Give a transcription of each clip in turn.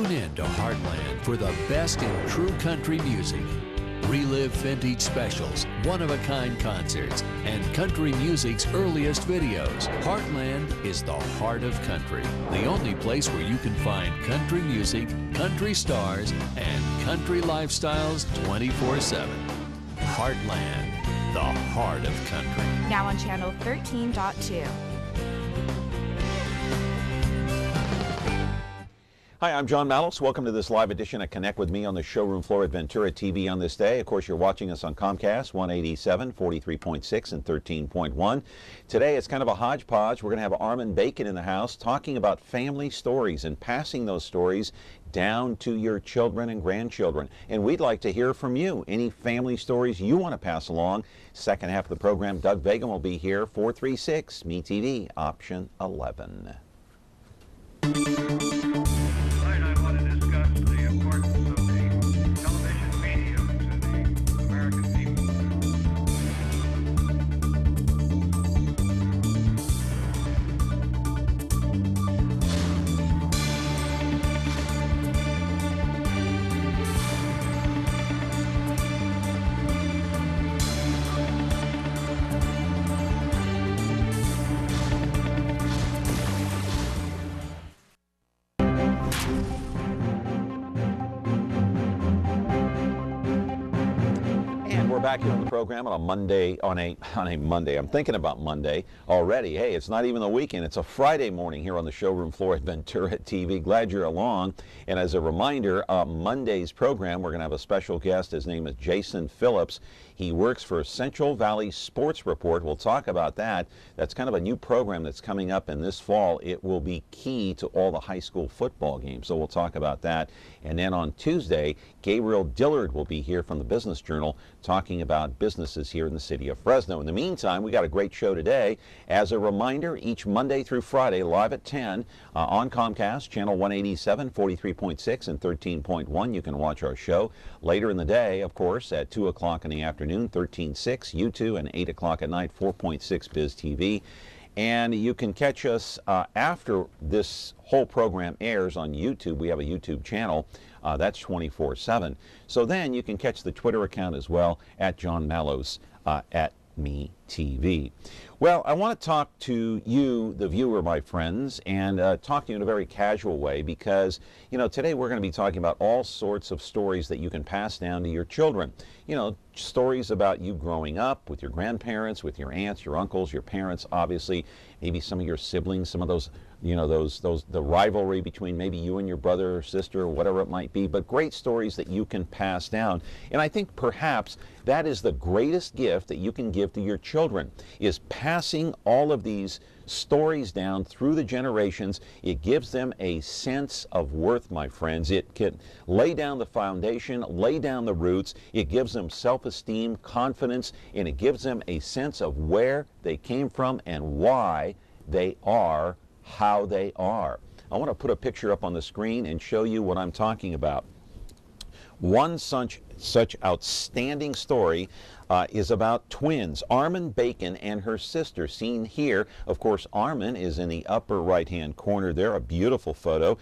Tune in to Heartland for the best in true country music. Relive vintage specials, one-of-a-kind concerts, and country music's earliest videos. Heartland is the heart of country, the only place where you can find country music, country stars, and country lifestyles 24/7. Heartland, the heart of country. Now on channel 13.2. Hi, I'm John Mallos. Welcome to this live edition of Connect with Me on the showroom floor at Ventura TV on this day. Of course, you're watching us on Comcast 187, 43.6, and 13.1. Today, it's kind of a hodgepodge. We're going to have Armen Bacon in the house talking about family stories and passing those stories down to your children and grandchildren. And we'd like to hear from you. Any family stories you want to pass along. Second half of the program, Doug Vagan will be here, 436 MeTV, option 11. Back here on the program on a Monday, on a Monday. I'm thinking about Monday already. Hey, it's not even the weekend. It's a Friday morning here on the showroom floor at Ventura TV. Glad you're along. And as a reminder, Monday's program, we're going to have a special guest. His name is Jason Phillips. He works for Central Valley Sports Report. We'll talk about that. That's kind of a new program that's coming up in this fall. It will be key to all the high school football games. So we'll talk about that. And then on Tuesday, Gabriel Dillard will be here from the Business Journal talking about businesses here in the city of Fresno. In the meantime, we got a great show today. As a reminder, each Monday through Friday, live at 10 on Comcast, channel 187, 43.6, and 13.1. You can watch our show. Later in the day, of course, at 2 o'clock in the afternoon, 13.6, U2, and 8 o'clock at night, 4.6 Biz TV. And you can catch us after this whole program airs on YouTube. We have a YouTube channel. That's 24/7. So then you can catch the Twitter account as well at John Mallos at MeTV. Well, I want to talk to you, the viewer, my friends, and talk to you in a very casual way because, you know, today we're going to be talking about all sorts of stories that you can pass down to your children. You know, stories about you growing up with your grandparents, with your aunts, your uncles, your parents, obviously, maybe some of your siblings, some of those, you know, the rivalry between maybe you and your brother or sister or whatever it might be, but great stories that you can pass down. And I think perhaps that is the greatest gift that you can give to your children, is passing all of these stories down through the generations. It gives them a sense of worth, my friends. It can lay down the foundation, lay down the roots. It gives them self-esteem, confidence, and it gives them a sense of where they came from and why they are how they are. I want to put a picture up on the screen and show you what I'm talking about. One such outstanding story is about twins, Armen Bacon and her sister, seen here. Of course, Armen is in the upper right-hand corner there, a beautiful photo.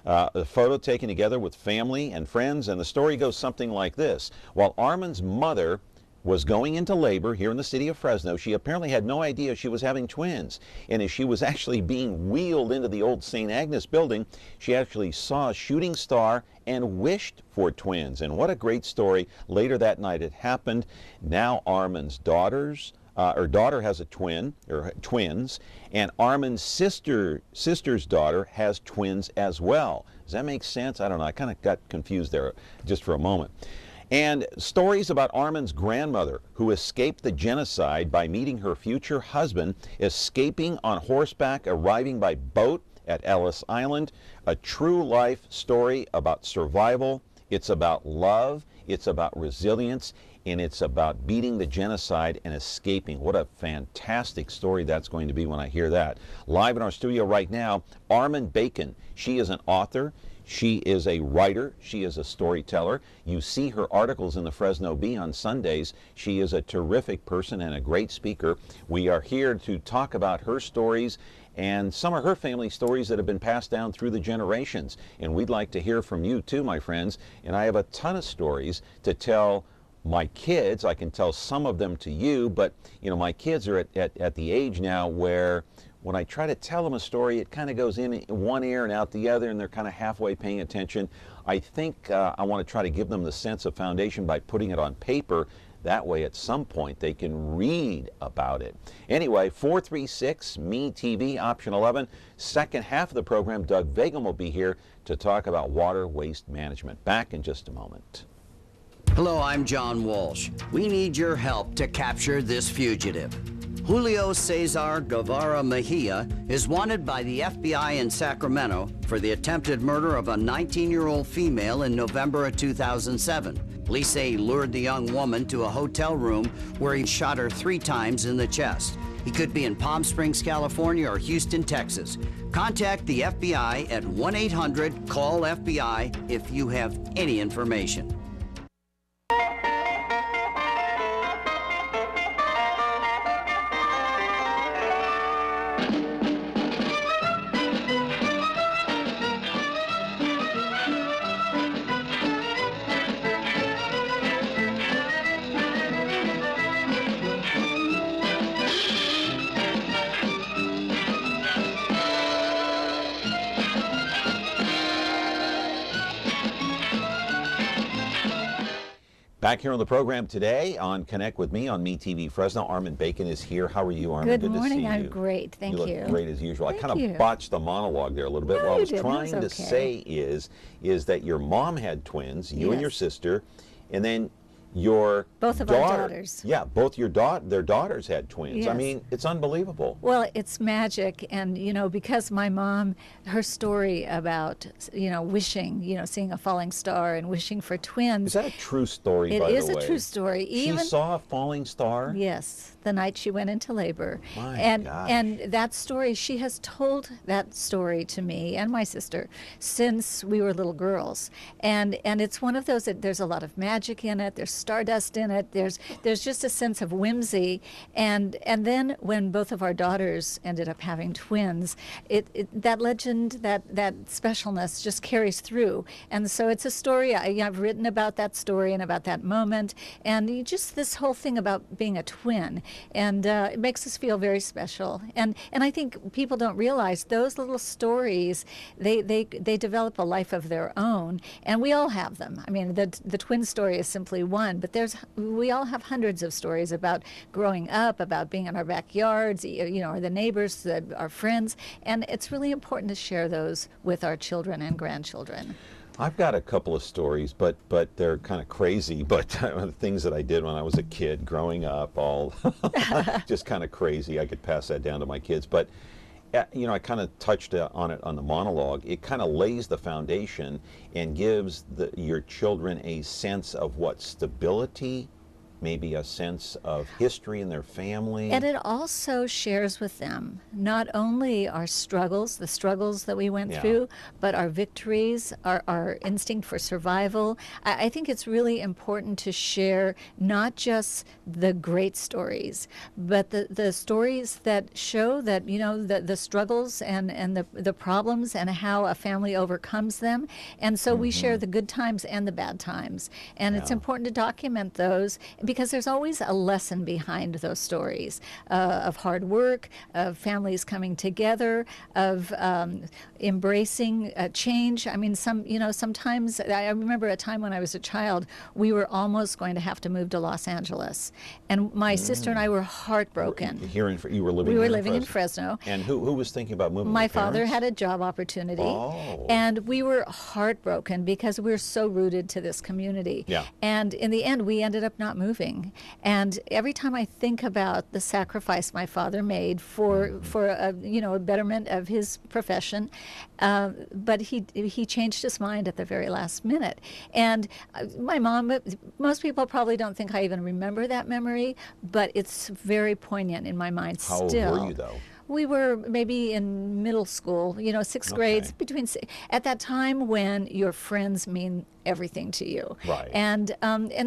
A photo taken together with family and friends, and the story goes something like this. While Armen's mother was going into labor here in the city of Fresno, she apparently had no idea she was having twins. And as she was actually being wheeled into the old St. Agnes building, she actually saw a shooting star and wished for twins. And what a great story. Later that night it happened. Now Armen's daughter has a twin, or twins, and Armen's sister's daughter has twins as well. Does that make sense? I don't know. I kind of got confused there just for a moment. And stories about Armen's grandmother, who escaped the genocide by meeting her future husband, escaping on horseback, arriving by boat at Ellis Island. A true life story about survival. It's about love. It's about resilience. And it's about beating the genocide and escaping. What a fantastic story that's going to be when I hear that. Live in our studio right now, Armen Bacon. She is an author. She is a writer. She is a storyteller. You see her articles in the Fresno Bee on Sundays. She is a terrific person and a great speaker. We are here to talk about her stories and some of her family stories that have been passed down through the generations. And we'd like to hear from you too, my friends. And I have a ton of stories to tell my kids. I can tell some of them to you, but you know, my kids are at the age now where when I try to tell them a story, it kind of goes in one ear and out the other, and they're kind of halfway paying attention. I think I want to try to give them the sense of foundation by putting it on paper. That way, at some point, they can read about it. Anyway, 436-ME-TV, option 11. Second half of the program, Doug Vagan will be here to talk about water waste management. Back in just a moment. Hello, I'm John Walsh. We need your help to capture this fugitive. Julio Cesar Guevara Mejia is wanted by the FBI in Sacramento for the attempted murder of a 19-year-old female in November of 2007. Police say he lured the young woman to a hotel room where he shot her 3 times in the chest. He could be in Palm Springs, California or Houston, Texas. Contact the FBI at 1-800-CALL-FBI if you have any information. Back here on the program today on Connect with Me on MeTV Fresno. Armen Bacon is here. How are you, Armen? Good morning. To see I'm you. great. Thank you. You look great as usual. Thank I kind of botched the monologue there a little bit. No, What I you was didn't. trying It was to okay. say is that your mom had twins, you and your Yes. sister, and then your Both of daughter, our daughters. Yeah, both their daughters had twins. I Yes. mean, it's unbelievable. Well, it's magic, and because my mom, her story about wishing, seeing a falling star and wishing for twins. Is that a true story, It by is the a way? true story. She saw a falling star? Yes, the night she went into labor. My and gosh. and that story, she has told that story to me and my sister since we were little girls. And it's one of those that there's a lot of magic in it, there's stardust in it, there's just a sense of whimsy. And then when both of our daughters ended up having twins, that legend, that specialness just carries through. And so it's a story, I've written about that story and about that moment, and just this whole thing about being a twin. And it makes us feel very special. And I think people don't realize those little stories, they develop a life of their own, and we all have them. I mean, the twin story is simply one, but we all have hundreds of stories about growing up, about being in our backyards, or the neighbors, our friends, and it's really important to share those with our children and grandchildren. I've got a couple of stories, but they're kind of crazy, but things that I did when I was a kid growing up, all just kind of crazy. I could pass that down to my kids. But, I kind of touched on it on the monologue. It kind of lays the foundation and gives your children a sense of what stability, maybe a sense of history in their family. And it also shares with them not only our struggles, the struggles that we went through, but our victories, our instinct for survival. I think it's really important to share not just the great stories, but the stories that show that, the struggles and the problems and how a family overcomes them. And so we share the good times and the bad times. And it's important to document those, because there's always a lesson behind those stories of hard work, of families coming together, of embracing change. I mean, sometimes I remember a time when I was a child, we were almost going to have to move to Los Angeles, and my sister and I were heartbroken. You were living. We were living in Fresno. And who was thinking about moving? My Your father parents? had a job opportunity, Oh. and we were heartbroken because we were so rooted to this community. Yeah. And in the end, we ended up not moving. And every time I think about the sacrifice my father made for a betterment of his profession, but he changed his mind at the very last minute. And my mom, most people probably don't think I even remember that memory, but it's very poignant in my mind How still. old were you, though? We were maybe in middle school, you know, sixth grades, at that time when your friends mean everything to you. Right. And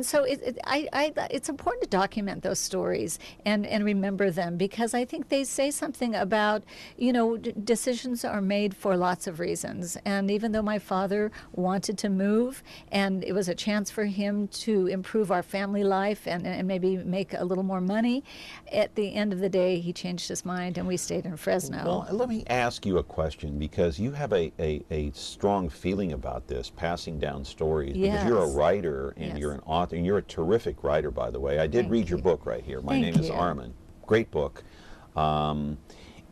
so it's important to document those stories and remember them, because I think they say something about, you know, decisions are made for lots of reasons. And even though my father wanted to move, and it was a chance for him to improve our family life and maybe make a little more money, at the end of the day, he changed his mind and we stayed in Fresno. Well, let me ask you a question, because you have a strong feeling about this, passing down stories. Because you're a writer and you're an author, and you're a terrific writer, by the way. I did read your book right here. My name is Armen. Great book.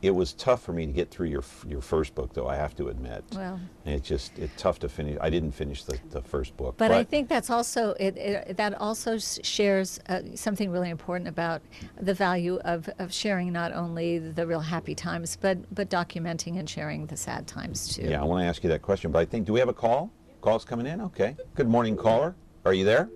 It was tough for me to get through your first book, though, I have to admit. Well, it's tough to finish. I didn't finish the first book. But I think that's also that also shares something really important about the value of sharing not only the real happy times, but documenting and sharing the sad times too. Yeah, I want to ask you that question, but I think, do we have a call? Call's coming in? Okay. Good morning, caller. Are you there?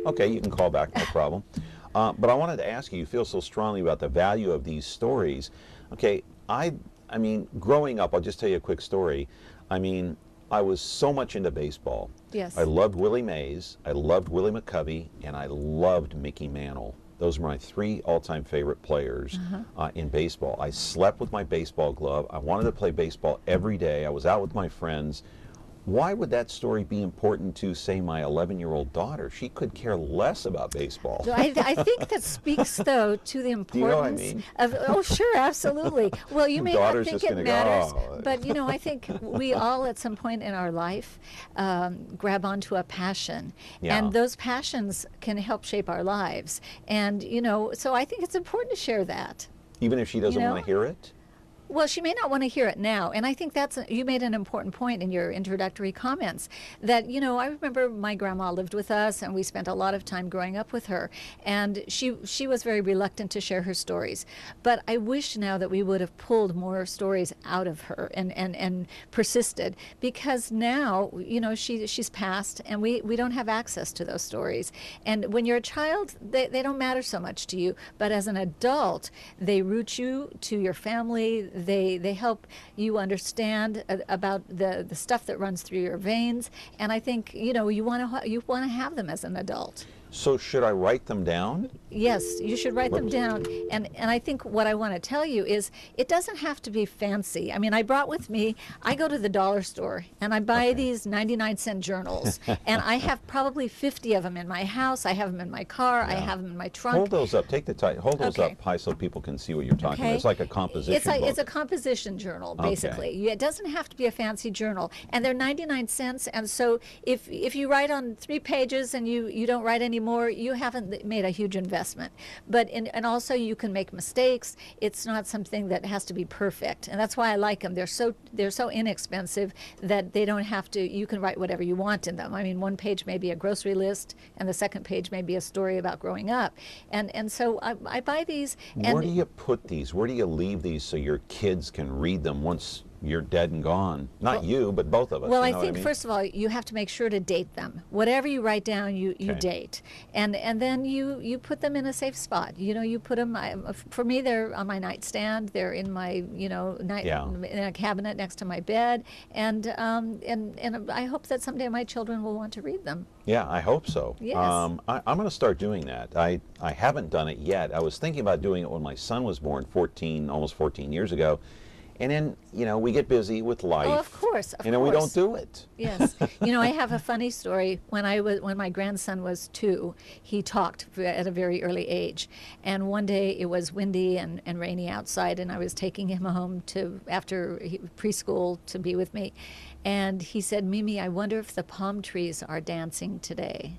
Okay, you can call back, no problem. But I wanted to ask you, you feel so strongly about the value of these stories. Okay, I mean, growing up, I'll just tell you a quick story. I mean, I was so much into baseball. Yes. I loved Willie Mays, I loved Willie McCovey, and I loved Mickey Mantle. Those were my 3 all-time favorite players in baseball. I slept with my baseball glove. I wanted to play baseball every day. I was out with my friends. Why would that story be important to, say, my 11-year-old daughter? She could care less about baseball. I think that speaks, though, to the importance Do you know what I mean? of. Oh, sure, absolutely. Well, you may not think it matters, go, but you know, I think we all, at some point in our life, grab onto a passion, and those passions can help shape our lives. And you know, so I think it's important to share that. Even if she doesn't want to hear it? Well, she may not want to hear it now, and I think you made an important point in your introductory comments, that, you know, I remember my grandma lived with us, and we spent a lot of time growing up with her, and she was very reluctant to share her stories. But I wish now that we would have pulled more stories out of her and persisted, because now, you know, she's passed, and we don't have access to those stories. And when you're a child, they don't matter so much to you, but as an adult, they root you to your family. They help you understand about the stuff that runs through your veins, and I think, you know, you want to have them as an adult. So should I write them down? Yes, you should write them down. And I think what I want to tell you is it doesn't have to be fancy. I mean, I brought with me, I go to the dollar store and I buy these 99-cent journals. And I have probably 50 of them in my house. I have them in my car. I have them in my trunk. Hold those up. Take the hold those up high so people can see what you're talking about. It's like a composition book. It's a composition journal, basically. It doesn't have to be a fancy journal. And they're 99 cents. And so if you write on 3 pages and you don't write anymore, you haven't made a huge investment. But and also you can make mistakes. It's not something that has to be perfect, and that's why I like them. They're so inexpensive that they don't have to. You can write whatever you want in them. I mean, one page may be a grocery list, and the second page may be a story about growing up. And so I buy these. And where do you put these? Where do you leave these so your kids can read them once you're dead and gone? Not you, but both of us. Well, you know I think, what I mean? first of all, you have to make sure to date them. Whatever you write down, you date. And then you put them in a safe spot. You know, you put them, for me, they're on my nightstand. They're in my, you know, in a cabinet next to my bed. And I hope that someday my children will want to read them. Yeah, I hope so. Yes. I'm going to start doing that. I haven't done it yet. I was thinking about doing it when my son was born almost 14 years ago. And then, you know, we get busy with life. Oh, of course, and then we don't do it. Yes. You know, I have a funny story. When my grandson was 2, he talked at a very early age. And one day it was windy and rainy outside, and I was taking him home after preschool to be with me. And he said, "Mimi, I wonder if the palm trees are dancing today."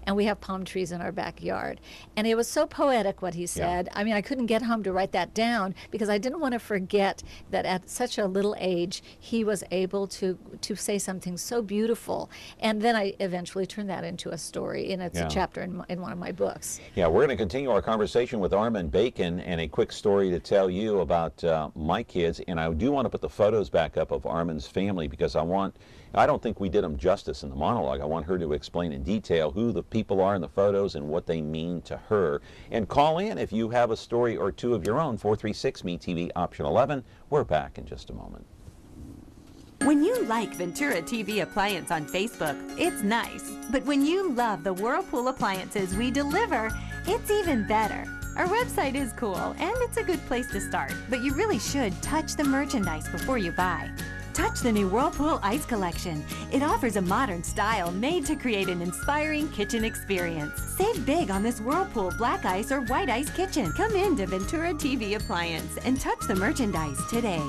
And we have palm trees in our backyard. And it was so poetic what he said. I mean, I couldn't get home to write that down because I didn't want to forget that at such a little age, he was able to say something so beautiful. And then I eventually turned that into a story, and it's a chapter in one of my books. Yeah, we're going to continue our conversation with Armen Bacon, and a quick story to tell you about my kids. And I do want to put the photos back up of Armen's family because I don't think we did them justice in the monologue. I want her to explain in detail who the people are in the photos and what they mean to her. And call in if you have a story or two of your own. 436-ME-TV, option 11. We're back in just a moment. When you like Ventura TV Appliance on Facebook, it's nice. But when you love the Whirlpool appliances we deliver, it's even better. Our website is cool, and it's a good place to start. But you really should touch the merchandise before you buy. Touch the new Whirlpool Ice Collection. It offers a modern style made to create an inspiring kitchen experience. Save big on this Whirlpool Black Ice or White Ice kitchen. Come into Ventura TV Appliance and touch the merchandise today.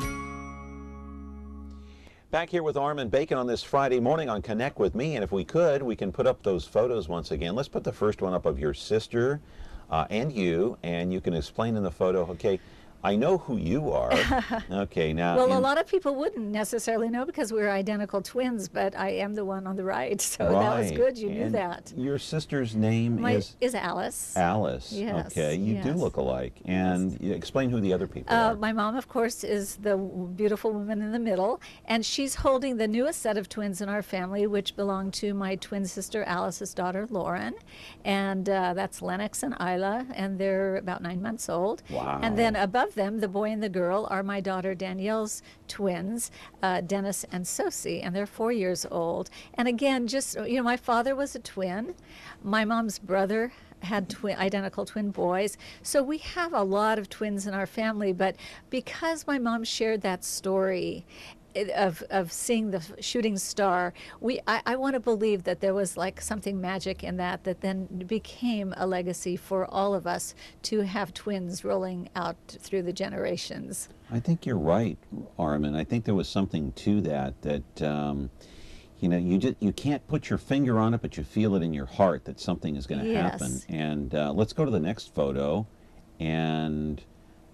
Back here with Armen Bacon on this Friday morning on Connect With Me, and if we could, we can put up those photos once again. Let's put the first one up of your sister and you can explain in the photo, okay, I know who you are. Okay, now. Well, a lot of people wouldn't necessarily know because we're identical twins, but I am the one on the right, so that was good. You knew that. Your sister's name is Alice. Alice. Yes. Okay, you do look alike. And explain who the other people are. My mom, of course, is the beautiful woman in the middle, and she's holding the newest set of twins in our family, which belong to my twin sister Alice's daughter Lauren, and that's Lennox and Isla, and they're about 9 months old. Wow. And then above them, the boy and the girl, are my daughter Danielle's twins, Dennis and Sosie, and they're 4 years old. And again, just, you know, my father was a twin. My mom's brother had identical twin boys. So we have a lot of twins in our family, but because my mom shared that story of seeing the shooting star, I want to believe that there was like something magic in that then became a legacy for all of us to have twins rolling out through the generations. I think you're right, Armen. I think there was something to that you know, you can't put your finger on it, but you feel it in your heart that something is going to happen. And let's go to the next photo, and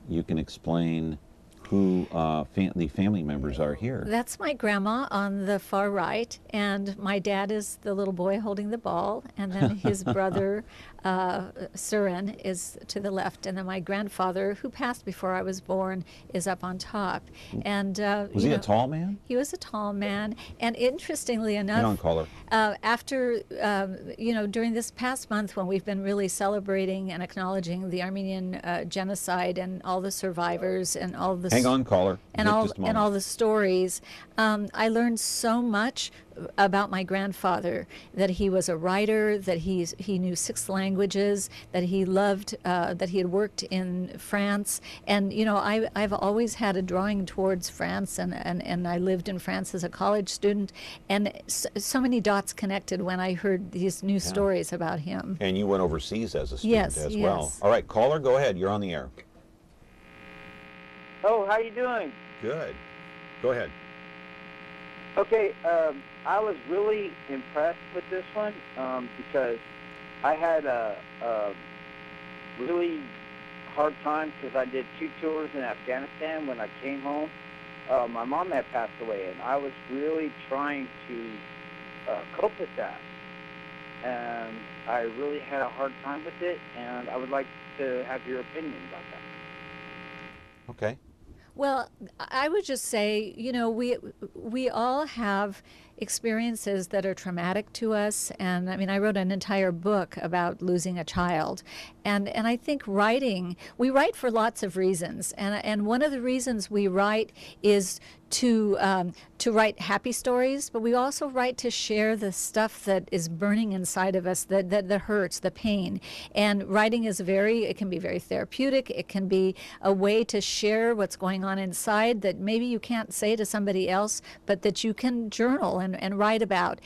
you can explain who the family members are here. That's my grandma on the far right, and my dad is the little boy holding the ball, and then his brother Surin is to the left, and then my grandfather, who passed before I was born, is up on top. And was he a tall man? He was a tall man, and interestingly enough, Get on, caller. After you know, during this past month when we've been really celebrating and acknowledging the Armenian genocide and all the survivors and all the Hang on, caller. and all the stories, I learned so much about my grandfather, that he was a writer, that he knew 6 languages, that he loved, that he had worked in France. And, you know, I've always had a drawing towards France, and I lived in France as a college student. And so many dots connected when I heard these new stories about him. And you went overseas as a student as well. Yes. All right, caller, go ahead. You're on the air. Oh, how you doing? Good. Go ahead. Okay, I was really impressed with this one because I had a really hard time because I did 2 tours in Afghanistan. When I came home, my mom had passed away, and I was really trying to cope with that. And I really had a hard time with it, and I would like to have your opinion about that. Okay. Well, I would just say, you know, we all have experiences that are traumatic to us. And I mean, I wrote an entire book about losing a child. And I think we write for lots of reasons. And one of the reasons we write is to write happy stories, but we also write to share the stuff that is burning inside of us, that hurts, the pain. And writing is it can be very therapeutic. It can be a way to share what's going on inside that maybe you can't say to somebody else, but that you can journal and write about.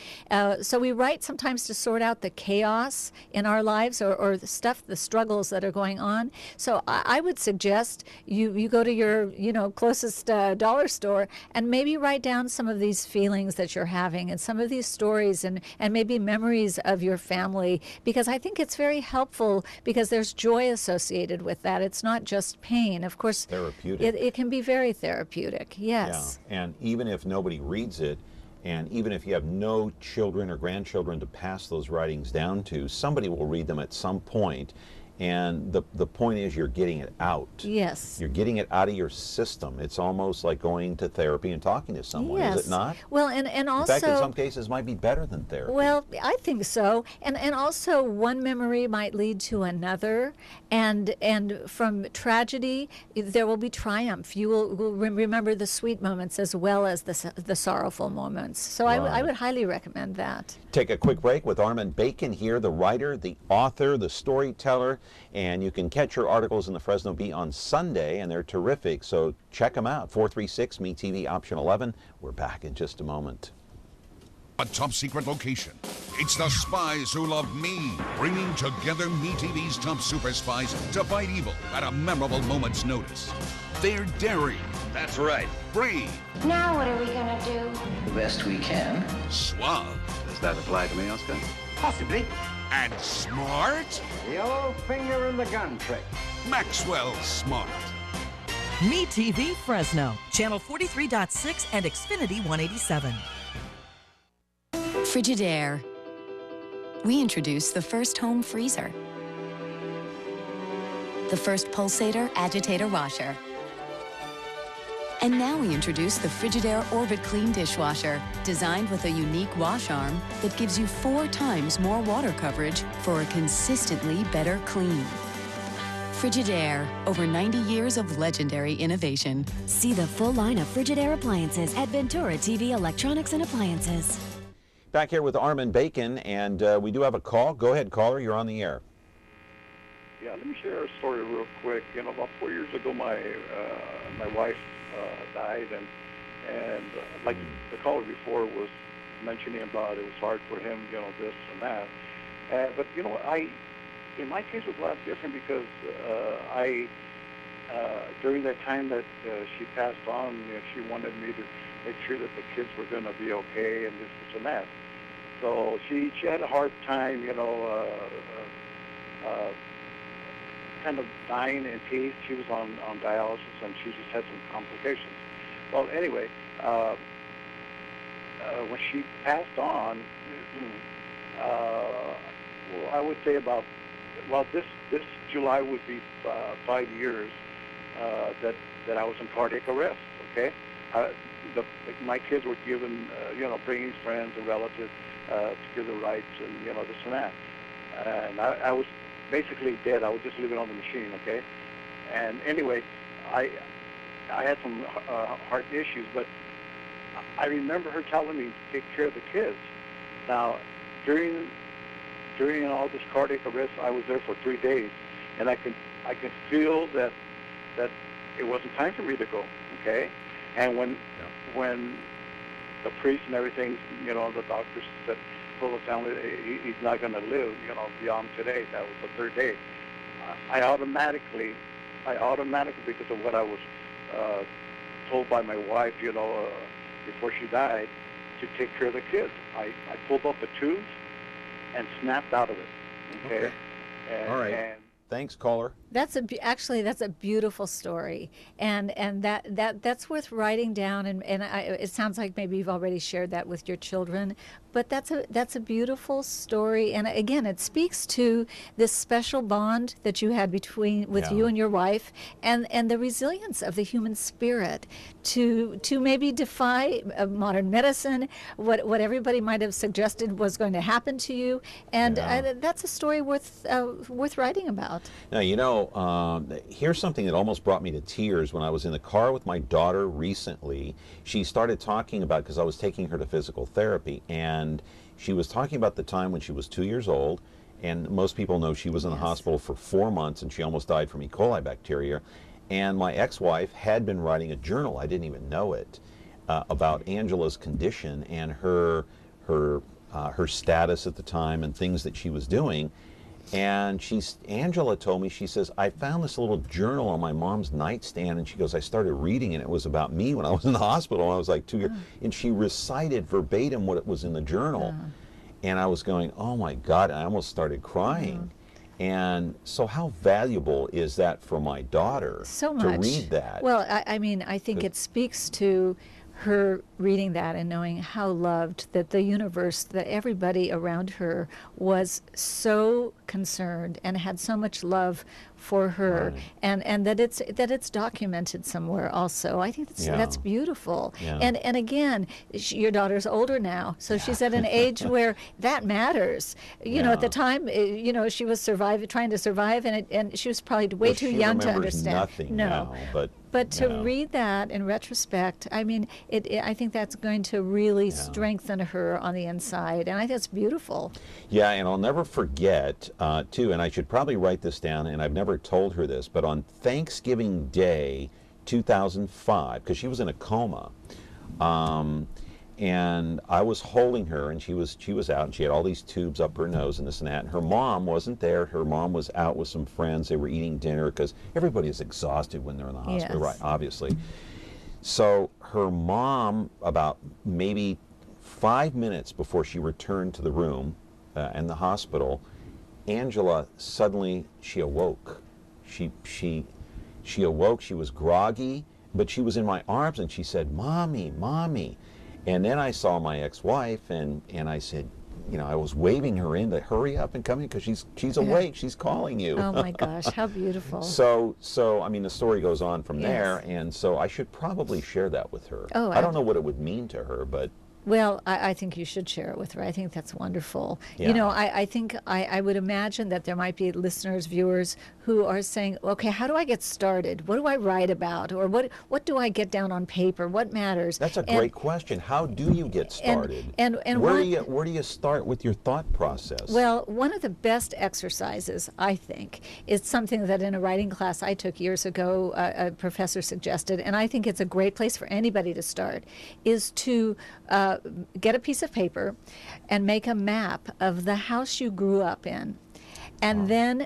So we write sometimes to sort out the chaos in our lives, or the stuff, the struggles that are going on. So I would suggest you go to your closest dollar store and maybe write down some of these feelings that you're having and some of these stories and maybe memories of your family, because I think it's very helpful, because there's joy associated with that. It's not just pain. Of course, therapeutic. It can be very therapeutic, yes. Yeah. And even if nobody reads it, and even if you have no children or grandchildren to pass those writings down to, somebody will read them at some point, And the point is you're getting it out. Yes. You're getting it out of your system. It's almost like going to therapy and talking to someone, Yes. is it not? Well, and also... In fact, in some cases, might be better than therapy. Well, I think so. And also one memory might lead to another. And from tragedy, there will be triumph. You will remember the sweet moments as well as the sorrowful moments. So I would highly recommend that. Take a quick break with Armen Bacon here, the writer, the author, the storyteller, and you can catch her articles in the Fresno Bee on Sunday, and they're terrific, so check them out. 436 MeTV option 11. We're back in just a moment. A top secret location. It's the spies who love me, bringing together MeTV's top super spies to fight evil at a memorable moment's notice. They're daring. That's right. Brave. Now what are we gonna do? The best we can. Suave. Does that apply to me, Oscar? Possibly. And smart. The yellow finger in the gun trick. Maxwell Smart. MeTV Fresno, channel 43.6 and Xfinity 187. Frigidaire. We introduced the first home freezer, the first pulsator agitator washer, and now we introduce the Frigidaire Orbit Clean dishwasher, designed with a unique wash arm that gives you 4 times more water coverage for a consistently better clean. Frigidaire, over 90 years of legendary innovation. See the full line of Frigidaire appliances at Ventura TV Electronics and Appliances. Back here with Armen Bacon, and we do have a call. Go ahead, caller. You're on the air. Yeah, let me share a story real quick. You know, about 4 years ago, my wife died, and like the caller before was mentioning about it was hard for him, you know, this and that. But you know, in my case, it was a lot different because during that time that she passed on, you know, she wanted me to make sure that the kids were going to be okay and this and that. So she had a hard time, you know, kind of dying in peace. She was on dialysis, and she just had some complications. Well, anyway, when she passed on, well, I would say about, well, this July would be 5 years that I was in cardiac arrest. Okay, my kids were given, you know, bringing friends and relatives to give the rights and, you know, this and that, and I was basically dead. I was just living on the machine. Okay, and anyway, I had some heart issues, but I remember her telling me to take care of the kids. Now, during all this cardiac arrest, I was there for 3 days, and I could feel that it wasn't time for me to go. Okay, and when the priest and everything, you know, the doctors said, told the family he's not going to live, you know, beyond today. That was the 3rd day. I automatically, because of what I was told by my wife, you know, before she died, to take care of the kids, I pulled off the tubes and snapped out of it. Okay. And, all right. And thanks, caller. That's a beautiful story, and that's worth writing down. And it sounds like maybe you've already shared that with your children, but that's a beautiful story. And again, it speaks to this special bond that you had with you and your wife, and the resilience of the human spirit to maybe defy modern medicine, what everybody might have suggested was going to happen to you, and that's a story worth writing about. Now, you know, here's something that almost brought me to tears when I was in the car with my daughter recently. She started talking about, because I was taking her to physical therapy, and she was talking about the time when she was 2 years old, and most people know she was in the hospital for 4 months, and she almost died from E. coli bacteria. And my ex-wife had been writing a journal, I didn't even know it, about Angela's condition and her status at the time and things that she was doing. And Angela told me, she says, I found this little journal on my mom's nightstand, and she goes, I started reading it. It was about me when I was in the hospital. I was like 2 years, and she recited verbatim what it was in the journal. And I was going, oh my God, I almost started crying. And so how valuable is that for my daughter so much to read that? Well, I mean, I think it speaks to her reading that and knowing how loved, that the universe, that everybody around her was so concerned and had so much love for her, and that it's documented somewhere also. I think that's beautiful. And again, your daughter's older now, so she's at an age where that matters. You know, at the time, you know, she was trying to survive, and she was probably way too young to understand. Nothing now, but to read that in retrospect, I mean, I think that's going to really strengthen her on the inside, and I think that's beautiful. Yeah, and I'll never forget, too, and I should probably write this down, and I've never told her this, but on Thanksgiving Day 2005, because she was in a coma, and I was holding her, and she was out, and she had all these tubes up her nose and this and that, and her mom wasn't there. Her mom was out with some friends. They were eating dinner, because everybody is exhausted when they're in the hospital, right, obviously. So her mom, about maybe 5 minutes before she returned to the room in the hospital, Angela suddenly, she awoke. She awoke, she was groggy, but she was in my arms, and she said, "Mommy, Mommy." And then I saw my ex-wife, and I said, you know, I was waving her in to hurry up and come in, because she's awake, she's calling you. Oh my gosh, how beautiful. So I mean, the story goes on from there, and so I should probably share that with her. Oh, I don't know what it would mean to her, but... Well, I think you should share it with her. I think that's wonderful. You know, I think I would imagine that there might be listeners, viewers who are saying, okay, how do I get started? What do I write about? Or what do I get down on paper? What matters? That's a great question. How do you get started? And where do you start with your thought process? Well, one of the best exercises, I think, is something that in a writing class I took years ago, a professor suggested, and I think it's a great place for anybody to start, is to get a piece of paper and make a map of the house you grew up in, and then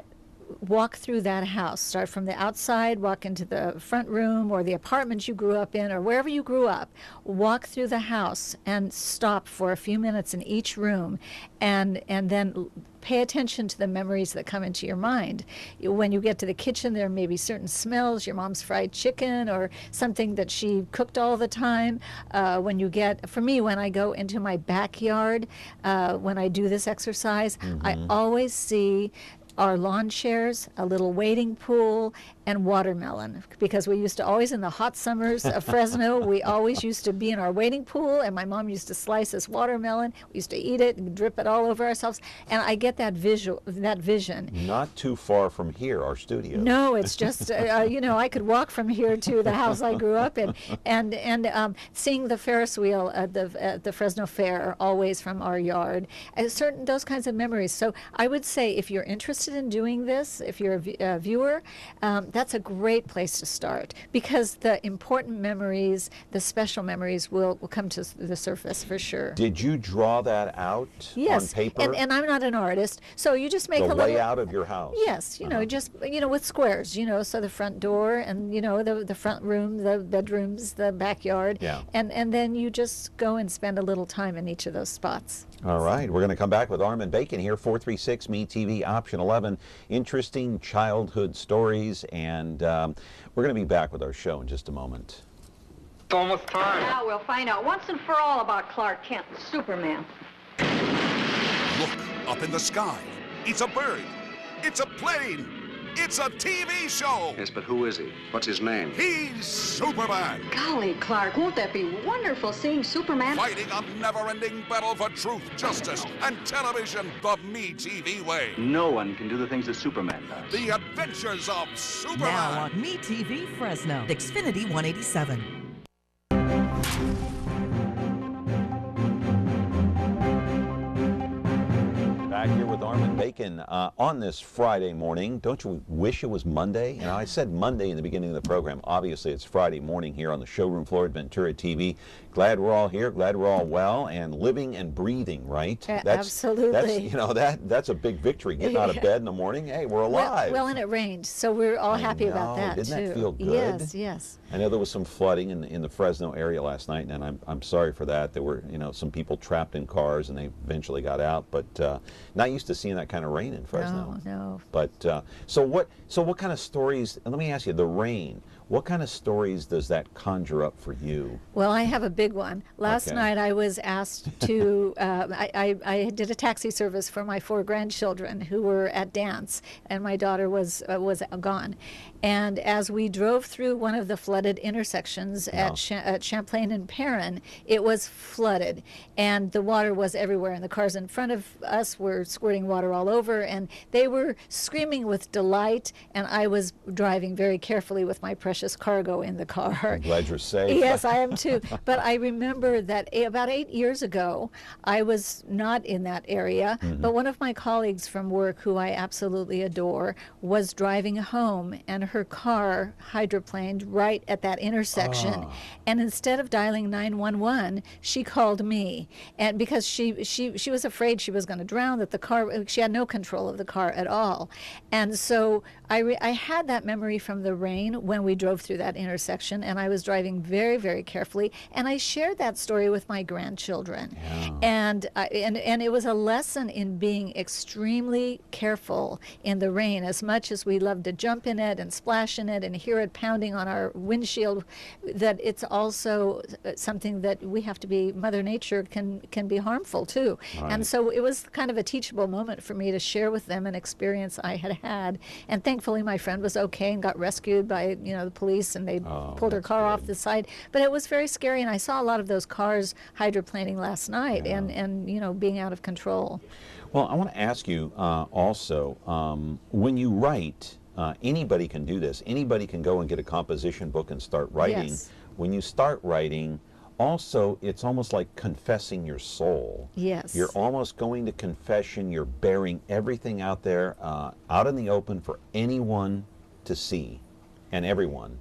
walk through that house. Start from the outside, walk into the front room or the apartment you grew up in or wherever you grew up. Walk through the house and stop for a few minutes in each room, and then pay attention to the memories that come into your mind. When you get to the kitchen, there may be certain smells, your mom's fried chicken or something that she cooked all the time. For me, when I go into my backyard, when I do this exercise, I always see our lawn chairs, a little wading pool, and watermelon, because we used to always, in the hot summers of Fresno, we always used to be in our wading pool, and my mom used to slice this watermelon. We used to eat it and drip it all over ourselves, and I get that vision. Not too far from here, our studio. No, it's just you know, I could walk from here to the house I grew up in, and seeing the Ferris wheel at the Fresno Fair, always from our yard, those kinds of memories. So I would say, if you're interested in doing this, if you're a viewer, that's a great place to start, because the important memories, the special memories will come to the surface for sure. Did you draw that out on paper? And I'm not an artist, so you just make the layout of your house. Yes, you know, just, you know, with squares, you know, so the front door and, you know, the front room, the bedrooms, the backyard, and then you just go and spend a little time in each of those spots. All right, we're going to come back with Armen Bacon here, 436 Me TV, option 11. Interesting childhood stories, and we're going to be back with our show in just a moment. It's almost time. Now we'll find out once and for all about Clark Kent and Superman. Look up in the sky. It's a bird. It's a plane. It's a TV show. Yes, but who is he? What's his name? He's Superman. Golly, Clark, won't that be wonderful seeing Superman fighting a never-ending battle for truth, justice, and television the Me TV way. No one can do the things that Superman does. The Adventures of Superman. Now on Me TV Fresno, Xfinity 187. Back here with Armen Bacon on this Friday morning. Don't you wish it was Monday? You know, I said Monday in the beginning of the program. Obviously, it's Friday morning here on the showroom floor at Ventura TV. Glad we're all here. Glad we're all well and living and breathing, right? Absolutely. That's, you know, that's a big victory. Getting out of bed in the morning. Hey, we're alive. Well, and it rained, so we're all happy about that Didn't too. That feel good? Yes, yes. I know there was some flooding in the Fresno area last night, and I'm sorry for that. There were, you know, some people trapped in cars, and they eventually got out, but not used to seeing that kind of rain in Fresno. No. But so what kind of stories? And let me ask you, the rain. What kind of stories does that conjure up for you? Well, I have a big one. Last night I was asked to, I did a taxi service for my 4 grandchildren who were at dance, and my daughter was gone. And as we drove through one of the flooded intersections at Champlain and Perrin, it was flooded, and the water was everywhere, and the cars in front of us were squirting water all over, and they were screaming with delight, and I was driving very carefully with my precious cargo in the car. I'm glad you're safe. Yes, I am too. But I remember that about 8 years ago, I was not in that area, but one of my colleagues from work, who I absolutely adore, was driving home, and her car hydroplaned right at that intersection. And instead of dialing 911, she called me, and because she was afraid she was going to drown, that the car, she had no control of the car at all. And so I had that memory from the rain when we drove through that intersection, and I was driving very, very carefully, and I shared that story with my grandchildren. And it was a lesson in being extremely careful in the rain. As much as we love to jump in it and splash in it and hear it pounding on our windshield, that it's also something that we have to be, Mother Nature can be harmful too. And so it was kind of a teachable moment for me to share with them an experience I had had. And thankfully my friend was okay and got rescued by the police, and they pulled her car off the side. But it was very scary, and I saw a lot of those cars hydroplaning last night and being out of control. Well, I want to ask you also, when you write, anybody can do this. Anybody can go and get a composition book and start writing. Yes. When you start writing, also, it's almost like confessing your soul. Yes. You're almost going to confession. You're bearing everything out there, out in the open for anyone to see, and everyone.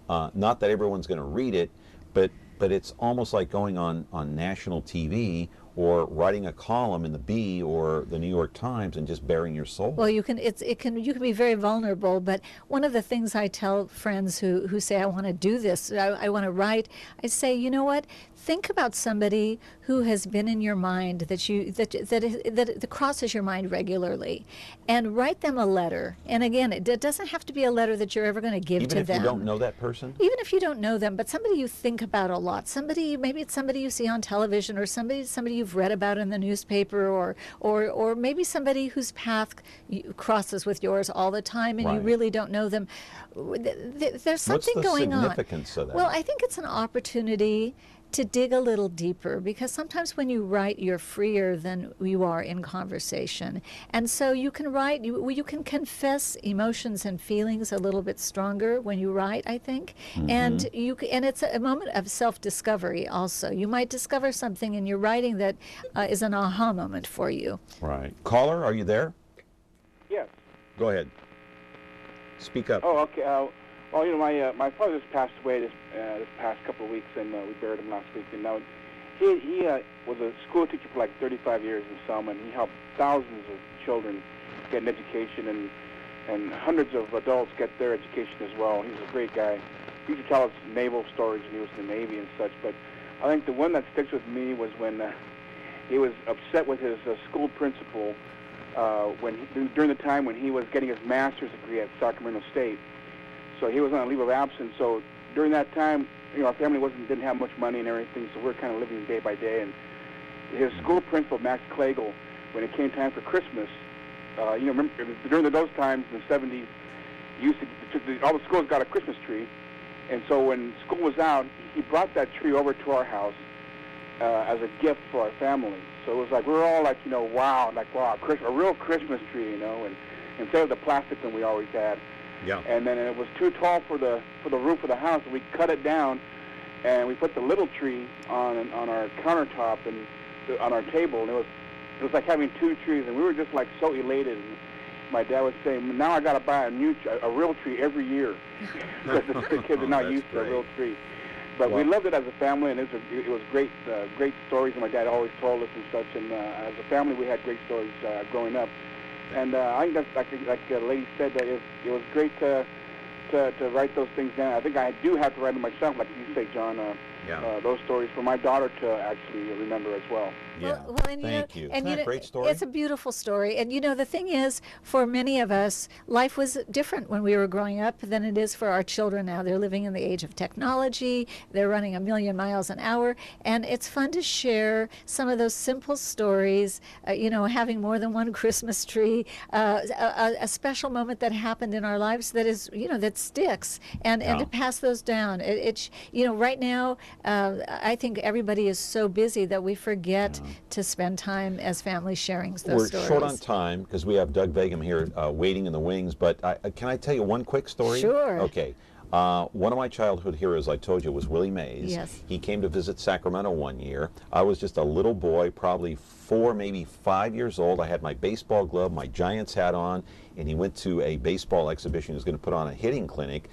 Not that everyone's going to read it, but it's almost like going on national TV or writing a column in the Bee or the New York Times and just bearing your soul. Well, you can be very vulnerable, but one of the things I tell friends who say, I want to do this, I want to write, I say, you know what? Think about somebody who has been in your mind that crosses your mind regularly, and write them a letter. And again, it doesn't have to be a letter that you're ever going to give to them. Even if you don't know that person? Even if you don't know them, but somebody you think about a lot. Maybe it's somebody you see on television, or somebody you've read about in the newspaper, or maybe somebody whose path crosses with yours all the time, and you really don't know them. There's something going on. What's the significance of that? Well, I think it's an opportunity to dig a little deeper, because sometimes when you write, you're freer than you are in conversation. And so you can write, you can confess emotions and feelings a little bit stronger when you write, I think. And it's a moment of self-discovery also. You might discover something in your writing that is an aha moment for you. Right. Caller, are you there? Yes. Go ahead. Speak up. Oh, okay. Well, my father just passed away this past couple of weeks, and we buried him last week. And now he was a school teacher for like 35 years in Selma, and he helped thousands of children get an education, and hundreds of adults get their education as well. He was a great guy. He used to tell us naval stories when he was in the Navy and such. But I think the one that sticks with me was when he was upset with his school principal during the time when he was getting his master's degree at Sacramento State. So he was on a leave of absence. So during that time, our family didn't have much money and everything, so we're kind of living day by day. And his school principal, Max Klagel, when it came time for Christmas, remember during those times in the 70s, all the schools got a Christmas tree. And so when school was out, he brought that tree over to our house as a gift for our family. So it was like, we were all like, wow, a real Christmas tree, and instead of the plastic one we always had. Yeah. And then it was too tall for the roof of the house, and we cut it down, and we put the little tree on our countertop and on our table, and it was like having two trees, and we were just like so elated. And my dad would say, now I got to buy a real tree every year, because the kids are not used to a real tree. But we loved it as a family, and it was great stories that my dad always told us and such. And as a family, we had great stories growing up. And I think that's like the lady said, that it was great to write those things down. I think I do have to write them myself, like you say, John. Those stories for my daughter to actually remember as well. Yeah. Well, and Thank you. And Isn't that a great story? It's a beautiful story. And the thing is, for many of us, life was different when we were growing up than it is for our children now. They're living in the age of technology. They're running 1,000,000 miles an hour. And it's fun to share some of those simple stories, having more than one Christmas tree, a special moment that happened in our lives that is, that sticks, and to pass those down. Right now, I think everybody is so busy that we forget to spend time as families sharing those stories. We're short on time because we have Doug Begum here waiting in the wings, but can I tell you one quick story? Sure. Okay. One of my childhood heroes, I told you, was Willie Mays. Yes. He came to visit Sacramento one year. I was just a little boy, probably 4, maybe 5 years old. I had my baseball glove, my Giants hat on, and he went to a baseball exhibition. He was going to put on a hitting clinic.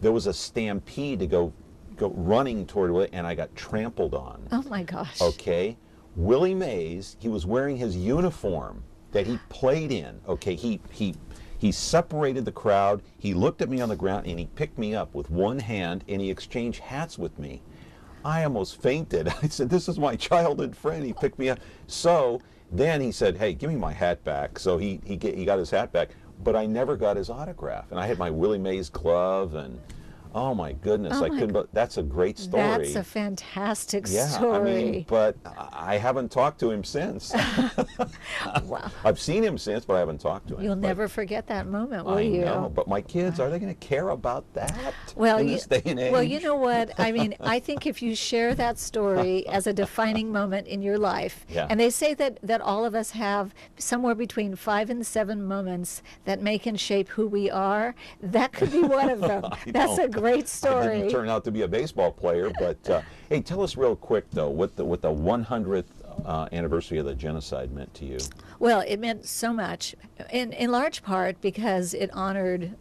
There was a stampede to go running toward Willie, and I got trampled on. Oh my gosh. Okay. Willie Mays, he was wearing his uniform that he played in. Okay, he separated the crowd, he looked at me on the ground, and he picked me up with one hand, and he exchanged hats with me. I almost fainted. I said, this is my childhood friend. He picked me up. So then he said, hey, give me my hat back. So he got his hat back, but I never got his autograph. And I had my Willie Mays glove, and oh my goodness, I couldn't, but that's a great story. That's a fantastic story. I mean, but I haven't talked to him since. Wow. I've seen him since, but I haven't talked to him. You'll never forget that moment, will you? I know, but my kids, are they going to care about that in this day and age? Well, you know what? I mean, I think if you share that story as a defining moment in your life, and they say that all of us have somewhere between 5 and 7 moments that make and shape who we are, that could be one of them. That's a great story. I didn't turn out to be a baseball player, but hey, tell us real quick though what the 100th anniversary of the genocide meant to you. Well, it meant so much, in large part because it honored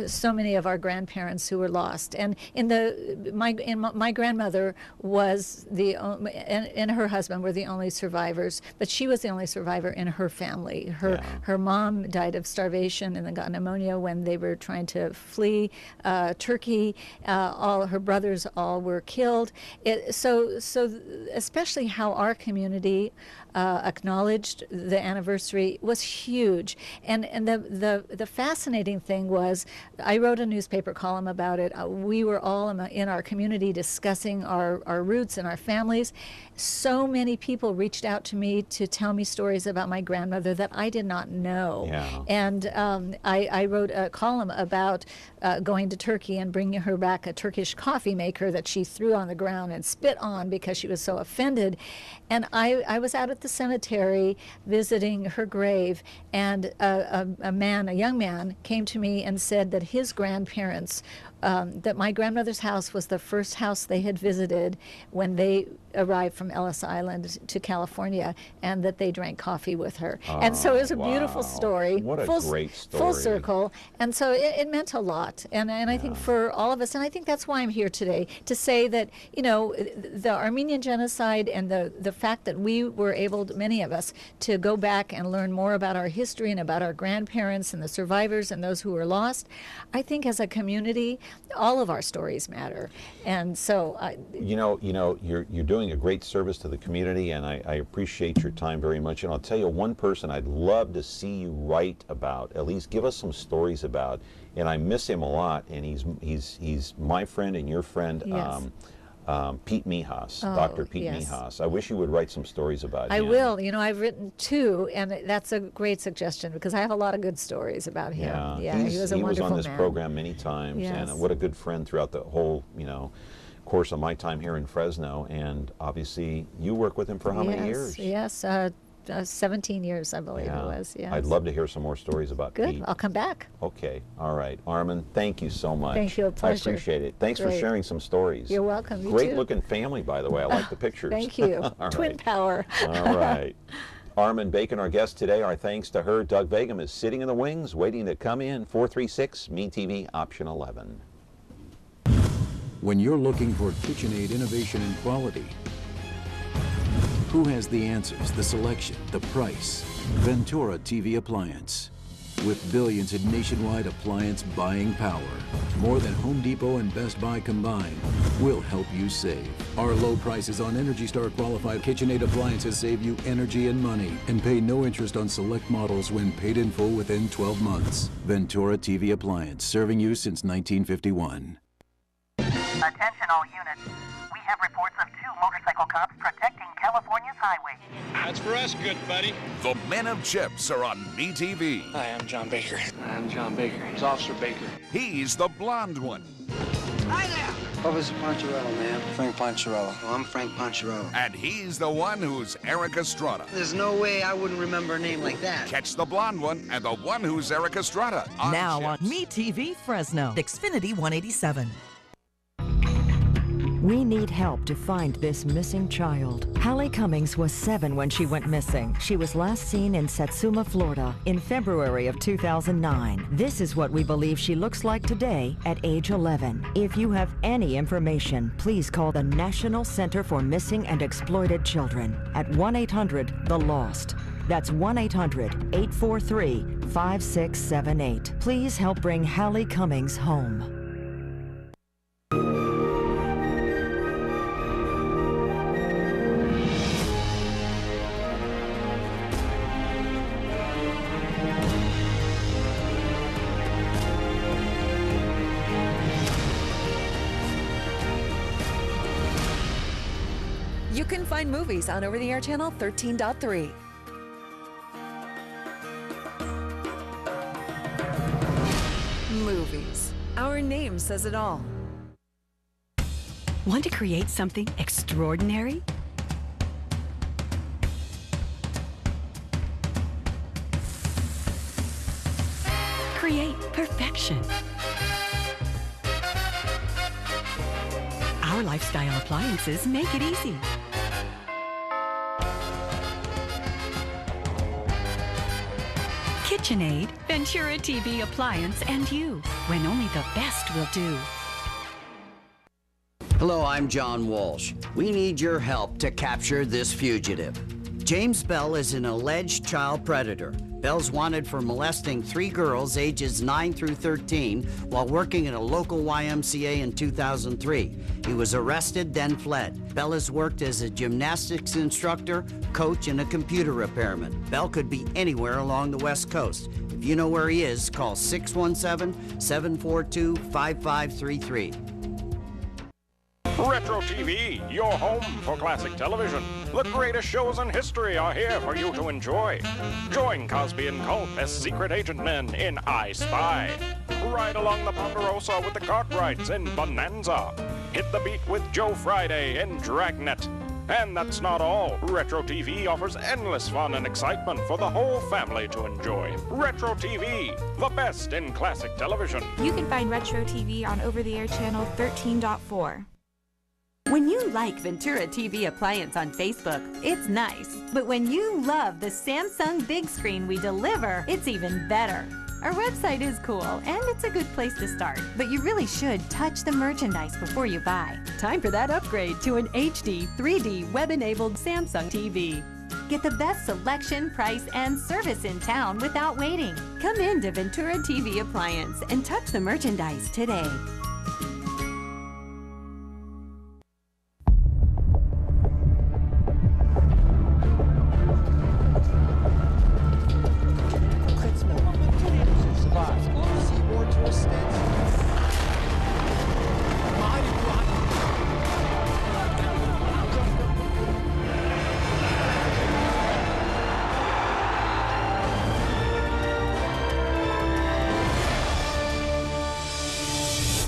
so many of our grandparents who were lost. And my grandmother was and her husband were the only survivors, but she was the only survivor in her family. Her mom died of starvation and then got pneumonia when they were trying to flee Turkey. All her brothers all were killed. So especially how our community acknowledged the anniversary was huge. And the fascinating thing was, I wrote a newspaper column about it. We were all in our community discussing our roots and our families. So many people reached out to me to tell me stories about my grandmother that I did not know. Yeah. And I wrote a column about going to Turkey and bringing her back a Turkish coffee maker that she threw on the ground and spit on because she was so offended. And I was out at the cemetery visiting her grave, and a young man came to me and said that his grandparents, that my grandmother's house was the first house they had visited when they arrived from Ellis Island to California, and that they drank coffee with her. And so it was a beautiful story. What a great story. Full circle. And so it meant a lot. And I think for all of us, and I think that's why I'm here today, to say that, the Armenian genocide and the fact that we were able, many of us, to go back and learn more about our history and about our grandparents and the survivors and those who were lost, I think as a community, all of our stories matter. And so you're doing a great service to the community, and I appreciate your time very much. And I'll tell you one person I'd love to see you write about, at least give us some stories about, and I miss him a lot, and he's my friend and your friend. Yes. Pete Mijas, Dr. Pete Mijas. I wish you would write some stories about him. I will. I've written 2, and that's a great suggestion because I have a lot of good stories about him. Yeah, he was a wonderful on this man. program many times, and what a good friend throughout the whole, course of my time here in Fresno. And obviously, you work with him for how many years? Yes, 17 years, I believe it was. Yes. I'd love to hear some more stories about Good. Pete. I'll come back. Okay. All right. Armen, thank you so much. Thank you. A pleasure. I appreciate it. Thanks for sharing some stories. You're welcome. You Great too. looking family, by the way. I like the pictures. Thank you. All Twin right. power. All right. Armen Bacon, our guest today. Our thanks to her. Doug Begum is sitting in the wings, waiting to come in. 436 MeTV, option 11. When you're looking for KitchenAid innovation and quality, who has the answers, the selection, the price? Ventura TV Appliance. With billions in nationwide appliance buying power, more than Home Depot and Best Buy combined, will help you save. Our low prices on Energy Star qualified KitchenAid appliances save you energy and money and pay no interest on select models when paid in full within 12 months. Ventura TV Appliance, serving you since 1951. Attention all units. We have reports of 2 motorcycle cops protecting California's highway. That's for us, good buddy. The Men of Chips are on MeTV. Hi, I'm John Baker. I'm John Baker. It's Officer Baker. He's the blonde one. Hi there. Officer Poncherello, ma'am. Frank Poncherello. Oh, I'm Frank Poncherello. And he's the one who's Eric Estrada. There's no way I wouldn't remember a name like that. Catch the blonde one and the one who's Eric Estrada. Now on MeTV Fresno, Xfinity 187. We need help to find this missing child. Hallie Cummings was 7 when she went missing. She was last seen in Satsuma, Florida in February of 2009. This is what we believe she looks like today at age 11. If you have any information, please call the National Center for Missing and Exploited Children at 1-800-THE-LOST. That's 1-800-843-5678. Please help bring Hallie Cummings home. You can find movies on over-the-air channel 13.3. Movies. Our name says it all. Want to create something extraordinary? Create perfection. Our lifestyle appliances make it easy. KitchenAid, Ventura TV appliance, and you, when only the best will do. Hello, I'm John Walsh. We need your help to capture this fugitive. James Bell is an alleged child predator. Bell's wanted for molesting 3 girls ages 9 through 13 while working at a local YMCA in 2003. He was arrested, then fled. Bell has worked as a gymnastics instructor, coach, and a computer repairman. Bell could be anywhere along the West Coast. If you know where he is, call 617-742-5533. Retro TV, your home for classic television. The greatest shows in history are here for you to enjoy. Join Cosby and Culp as secret agent men in I Spy. Ride along the Ponderosa with the Cartwrights in Bonanza. Hit the beat with Joe Friday in Dragnet. And that's not all. Retro TV offers endless fun and excitement for the whole family to enjoy. Retro TV, the best in classic television. You can find Retro TV on over-the-air channel 13.4. When you like Ventura TV Appliance on Facebook, it's nice. But when you love the Samsung big screen we deliver, it's even better. Our website is cool, and it's a good place to start. But you really should touch the merchandise before you buy. Time for that upgrade to an HD 3D web-enabled Samsung TV. Get the best selection, price, and service in town without waiting. Come in to Ventura TV Appliance and touch the merchandise today.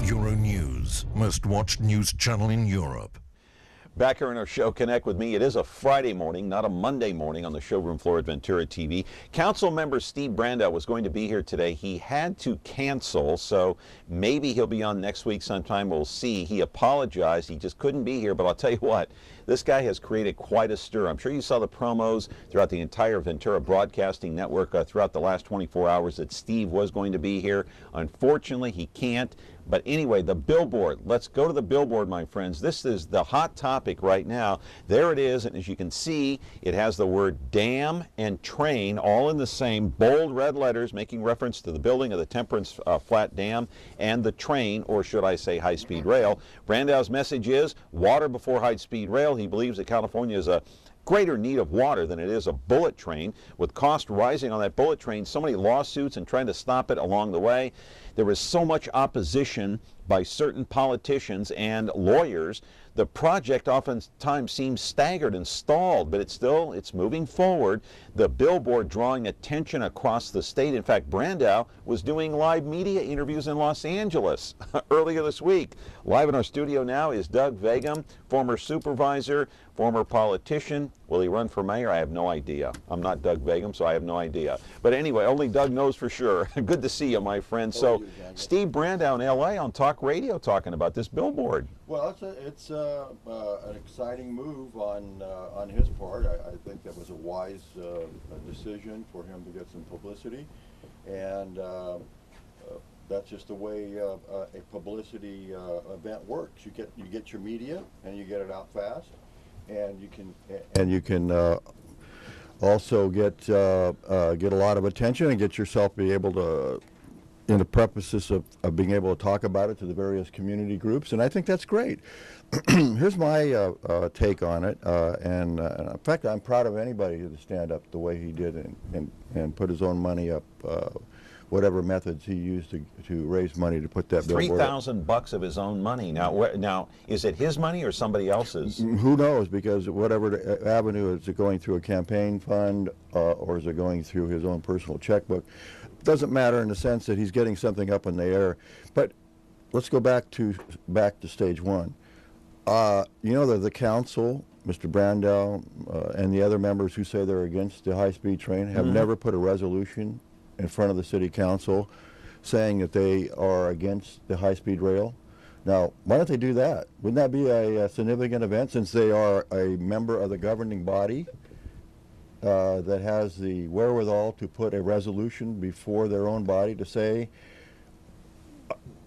Euronews, most watched news channel in Europe. Back here in our show, Connect with Me. It is a Friday morning, not a Monday morning on the showroom floor at Ventura TV. Council member Steve Brandau was going to be here today. He had to cancel, so maybe he'll be on next week sometime. We'll see. He apologized. He just couldn't be here, but I'll tell you what, this guy has created quite a stir. I'm sure you saw the promos throughout the entire Ventura Broadcasting Network throughout the last 24 hours that Steve was going to be here. Unfortunately, he can't. But anyway, the billboard. Let's go to the billboard, my friends. This is the hot topic right now. There it is, and as you can see, it has the word dam and train all in the same bold red letters, making reference to the building of the Temperance Flat Dam and the train, or should I say high-speed rail. Brandau's message is water before high-speed rail. He believes that California is a greater need of water than it is a bullet train. With cost rising on that bullet train, so many lawsuits and trying to stop it along the way. There is so much opposition by certain politicians and lawyers. The project oftentimes seems staggered and stalled, but it's moving forward. The billboard drawing attention across the state. In fact, Brandau was doing live media interviews in Los Angeles earlier this week. Live in our studio now is Doug Vagum, former supervisor, former politician. Will he run for mayor? I have no idea. I'm not Doug Vagum, so I have no idea. But anyway, only Doug knows for sure. Good to see you, my friend. So, Steve Brandau in L.A. on talk radio talking about this billboard. Well, it's an exciting move on his part. I think that was a wise decision for him to get some publicity, and that's just the way a publicity event works. You get your media, and you get it out fast, and you can also get a lot of attention and get yourself be able to, in the purposes of being able to talk about it to the various community groups, and I think that's great. Here's my take on it, and in fact, I'm proud of anybody to stand up the way he did and put his own money up, whatever methods he used to raise money to put that billboard up. $3,000 of his own money. Now, is it his money or somebody else's? Who knows? Because whatever avenue, is it going through a campaign fund or is it going through his own personal checkbook? Doesn't matter in the sense that he's getting something up in the air. But let's go back to stage one. You know that the council, Mr. Brandau, and the other members who say they're against the high-speed train have never put a resolution in front of the city council saying that they are against the high-speed rail. Now, why don't they do that? Wouldn't that be a significant event, since they are a member of the governing body that has the wherewithal to put a resolution before their own body to say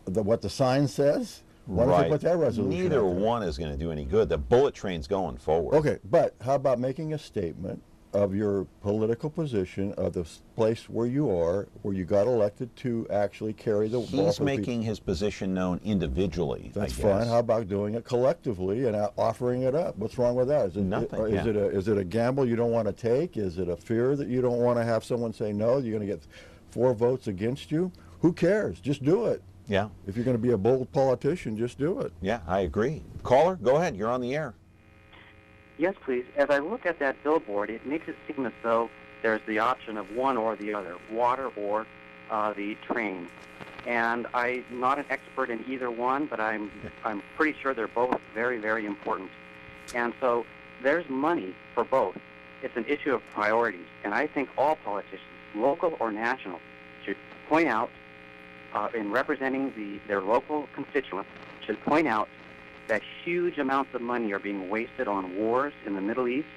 what the sign says? Why don't they put that resolution? Neither one is going to do any good. The bullet train's going forward. Okay, but how about making a statement of your political position, of the place where you are, where you got elected to actually carry the ball? He's making his position known individually. That's fine. How about doing it collectively and offering it up? What's wrong with that? Is it nothing? Is it a gamble you don't want to take? Is it a fear that you don't want to have someone say no? You're going to get 4 votes against you? Who cares? Just do it. Yeah. If you're going to be a bold politician, just do it. Yeah, I agree. Caller, go ahead. You're on the air. Yes, please. As I look at that billboard, it makes it seem as though there's the option of one or the other, water or the train. And I'm not an expert in either one, but I'm pretty sure they're both very, very important. And so there's money for both. It's an issue of priorities. And I think all politicians, local or national, should point out, in representing their local constituents, should point out that huge amounts of money are being wasted on wars in the Middle East.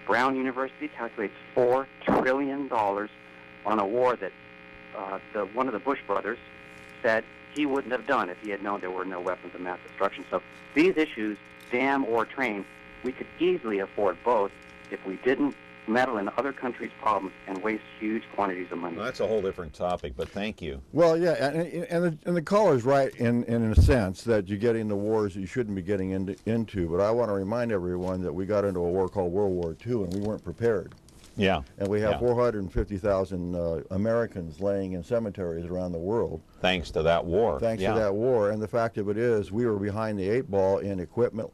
Brown University calculates $4 trillion on a war that one of the Bush brothers said he wouldn't have done if he had known there were no weapons of mass destruction. So these issues, dam or train, we could easily afford both if we didn't meddle in other countries' problems and waste huge quantities of money. Well, that's a whole different topic, but thank you. Well, yeah, and the caller's right in a sense that you get into wars that you shouldn't be getting into, but I want to remind everyone that we got into a war called World War II, and we weren't prepared. Yeah. And we have 450,000 Americans laying in cemeteries around the world. Thanks to that war. Thanks to that war. And the fact of it is, we were behind the 8 ball in equipment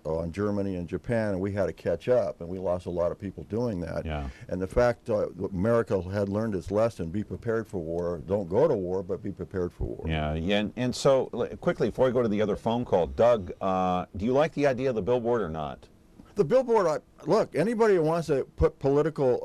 on Germany and Japan, and we had to catch up, and we lost a lot of people doing that. Yeah. And the fact America had learned its lesson: be prepared for war. Don't go to war, but be prepared for war. Yeah. And so, quickly, before I go to the other phone call, Doug, do you like the idea of the billboard or not? The billboard, look, anybody who wants to put political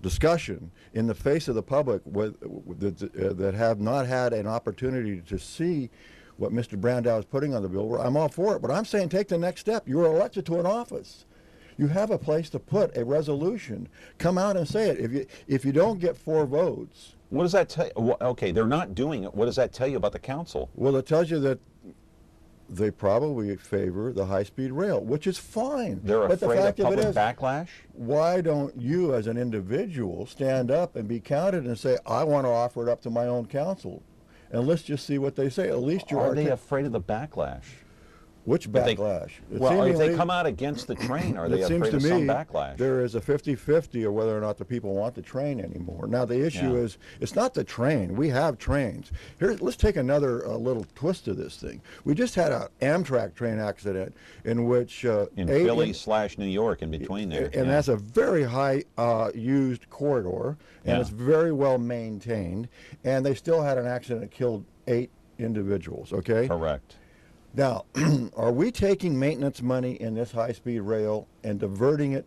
discussion in the face of the public that have not had an opportunity to see what Mr. Brandau is putting on the billboard, I'm all for it. But I'm saying take the next step. You were elected to an office. You have a place to put a resolution. Come out and say it. If you don't get 4 votes What does that tell you? Okay, they're not doing it. What does that tell you about the council? Well, it tells you that they probably favor the high-speed rail, which is fine. They're but afraid the of fact public it is, backlash? why don't you as an individual stand up and be counted and say, I want to offer it up to my own council? And let's just see what they say. At least you're... Are they afraid of the backlash? Which backlash? Well, if they come out against the train, are they afraid of some backlash? There is a 50-50 of whether or not the people want the train anymore. Now, the issue is, it's not the train. We have trains. Here, let's take another little twist to this thing. We just had an Amtrak train accident in which... in Philly/New York, in between there. And that's a very high used corridor, and it's very well maintained, and they still had an accident that killed 8 individuals, okay? Correct. Now, are we taking maintenance money in this high-speed rail and diverting it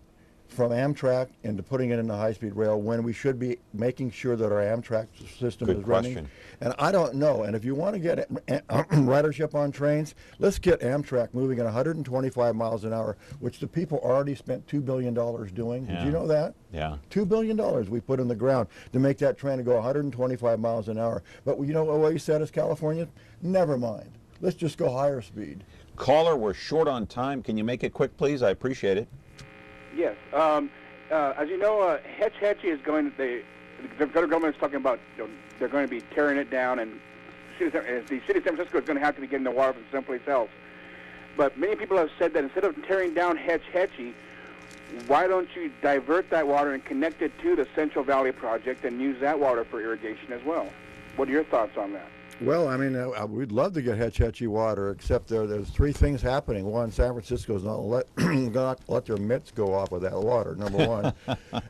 from Amtrak into putting it in the high-speed rail when we should be making sure that our Amtrak system is running? And I don't know. And if you want to get ridership on trains, let's get Amtrak moving at 125 miles an hour, which the people already spent $2 billion doing. Did you know that? Yeah. $2 billion we put in the ground to make that train go 125 miles an hour. But you know what you said as California? Never mind. Let's just go higher speed. Caller, we're short on time. Can you make it quick, please? I appreciate it. Yes. As you know, Hetch Hetchy is going. The federal government is talking about they're going to be tearing it down, and the city of San Francisco is going to have to be getting the water from someplace else. But many people have said that instead of tearing down Hetch Hetchy, why don't you divert that water and connect it to the Central Valley Project and use that water for irrigation as well? What are your thoughts on that? Well, I mean, we'd love to get Hetch Hetchy water, except there's 3 things happening. One, San Francisco's not going to let their mitts go off of that water, number one.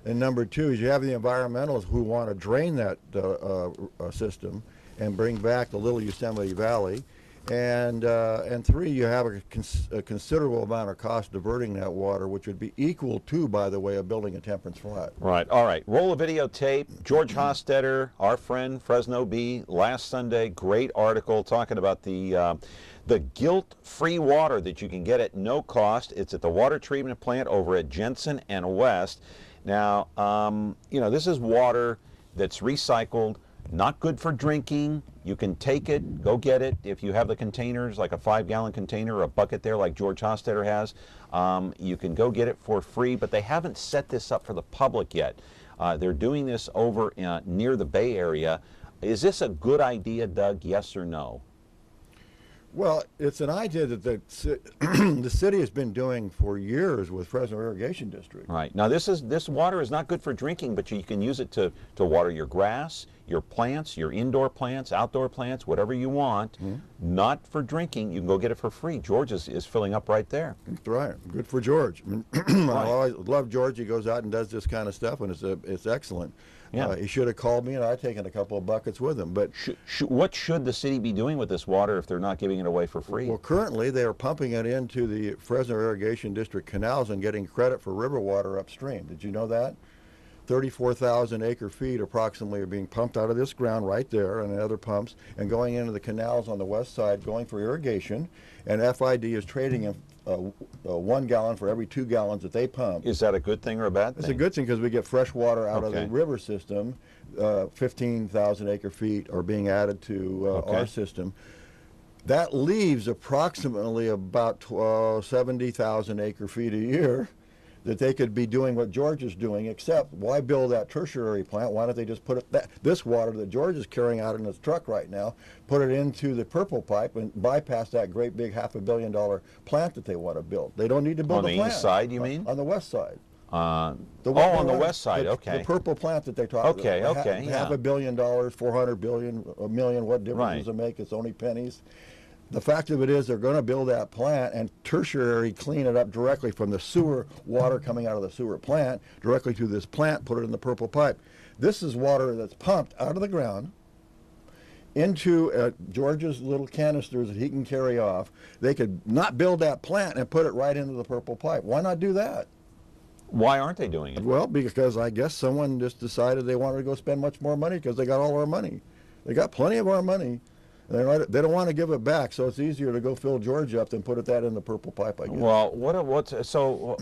And number 2 is you have the environmentalists who want to drain that system and bring back the Little Yosemite Valley. And 3, you have a considerable amount of cost diverting that water, which would be equal to, by the way, of building a temperance flat. Right. All right. Roll a videotape. George Hostetter, our friend, Fresno Bee, last Sunday, great article talking about the guilt-free water that you can get at no cost. It's at the water treatment plant over at Jensen and West. Now, you know, this is water that's recycled, not good for drinking. You can take it, go get it. If you have the containers, like a 5-gallon container or a bucket there like George Hostetter has, you can go get it for free, but they haven't set this up for the public yet. They're doing this over near the Bay Area. Is this a good idea, Doug, yes or no? Well, it's an idea that the city has been doing for years with Fresno Irrigation District. Right. Now, this water is not good for drinking, but you can use it to water your grass, your plants, your indoor plants, outdoor plants, whatever you want. Not for drinking. You can go get it for free. George is filling up right there. That's right. Good for George. I always love George. He goes out and does this kind of stuff, and it's excellent. Yeah. He should have called me, and I'd taken a couple of buckets with him. But what should the city be doing with this water if they're not giving it away for free? Well, currently they are pumping it into the Fresno Irrigation District canals and getting credit for river water upstream. Did you know that? 34,000 acre-feet approximately are being pumped out of this ground right there and other pumps and going into the canals on the west side going for irrigation, and FID is trading in 1 gallon for every 2 gallons that they pump. Is that a good thing or a bad thing? It's a good thing because we get fresh water out of the river system. 15,000 acre-feet are being added to our system. That leaves approximately about 70,000 acre-feet a year that they could be doing what George is doing, except why build that tertiary plant? Why don't they just put this water that George is carrying out in his truck right now, put it into the purple pipe and bypass that great big $500 million plant that they want to build? They don't need to build a plant. On the east side, you mean? On the west side. On the west side, okay. The purple plant that they talk about. Okay, $500 million, $400 billion, $1 million, what difference does it make? It's only pennies. The fact of it is they're going to build that plant and tertiary clean it up directly from the sewer water coming out of the sewer plant directly to this plant, put it in the purple pipe. This is water that's pumped out of the ground into George's little canisters that he can carry off. They could not build that plant and put it right into the purple pipe. Why not do that? Why aren't they doing it? Well, because I guess someone just decided they wanted to go spend much more money because they got all our money. They got plenty of our money. They don't want to give it back, so it's easier to go fill George up than put that in the purple pipe, I guess. Well, so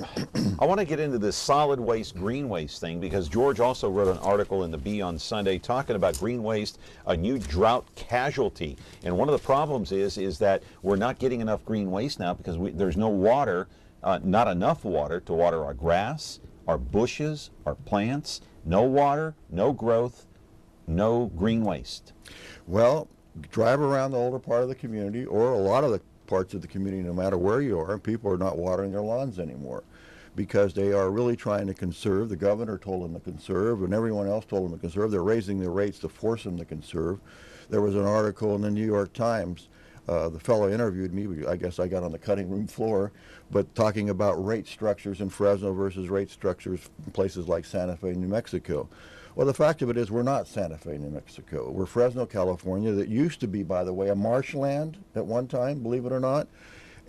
I want to get into this solid waste, green waste thing, because George also wrote an article in the Bee on Sunday talking about green waste, a new drought casualty. And one of the problems is that we're not getting enough green waste now because there's no water, not enough water to water our grass, our bushes, our plants. No water, no growth, no green waste. Well, drive around the older part of the community, or a lot of the parts of the community, no matter where you are, and people are not watering their lawns anymore because they are really trying to conserve. The governor told them to conserve, and everyone else told them to conserve. They're raising their rates to force them to conserve. There was an article in the New York Times. The fellow interviewed me. I guess I got on the cutting room floor, but talking about rate structures in Fresno versus rate structures in places like Santa Fe, New Mexico. Well, the fact of it is we're not Santa Fe, New Mexico. We're Fresno, California, that used to be, by the way, a marshland at one time, believe it or not.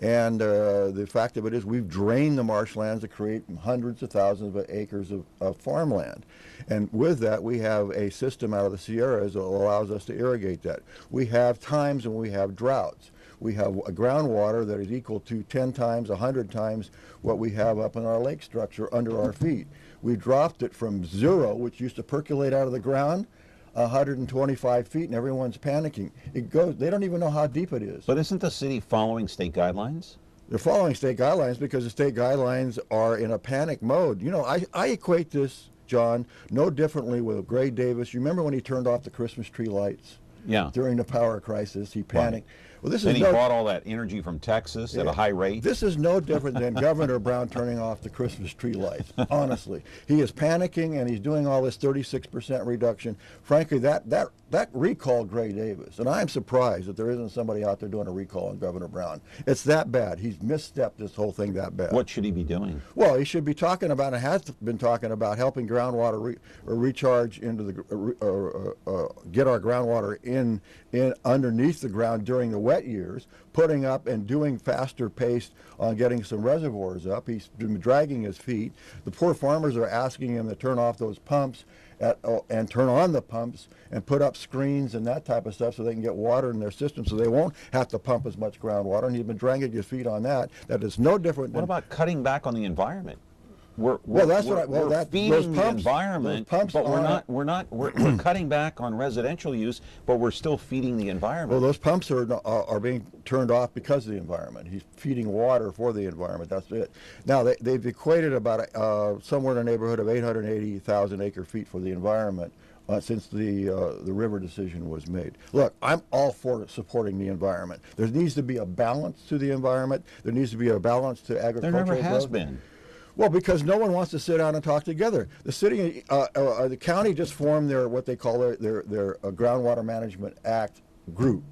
And the fact of it is we've drained the marshlands to create hundreds of thousands of acres of farmland. And with that, we have a system out of the Sierras that allows us to irrigate that. We have times when we have droughts. We have a groundwater that is equal to 10 times, 100 times what we have up in our lake structure under our feet. We dropped it from 0, which used to percolate out of the ground, 125 feet, and everyone's panicking. It goes, they don't even know how deep it is. But isn't the city following state guidelines? They're following state guidelines because the state guidelines are in a panic mode. You know, I equate this, John, no differently with Gray Davis. You remember when he turned off the Christmas tree lights? Yeah. During the power crisis, he panicked. Right. Well, this and is he bought all that energy from Texas at a high rate. This is no different than Governor Brown turning off the Christmas tree lights, honestly. He is panicking, and he's doing all this 36% reduction. Frankly, that recalled Gray Davis, and I'm surprised that there isn't somebody out there doing a recall on Governor Brown. It's that bad. He's misstepped this whole thing that bad. What should he be doing? Well, he should be talking about, and has been talking about, helping groundwater recharge into the, get our groundwater in underneath the ground during the wet years, putting up and doing faster pace on getting some reservoirs up. He's been dragging his feet. The poor farmers are asking him to turn off those pumps and turn on the pumps and put up screens and that type of stuff so they can get water in their system so they won't have to pump as much groundwater. And he's been dragging his feet on that. That is no different than... What about cutting back on the environment? We're those feeding the pumps, environment, but we're cutting back on residential use, but we're still feeding the environment. Well, those pumps are being turned off because of the environment. He's feeding water for the environment. That's it. Now they've equated about somewhere in the neighborhood of 880,000 acre feet for the environment since the river decision was made. Look, I'm all for supporting the environment. There needs to be a balance to the environment. There needs to be a balance to agricultural growth. There never has been. Well, because no one wants to sit down and talk together. The city, the county just formed their what they call their Groundwater Management Act group.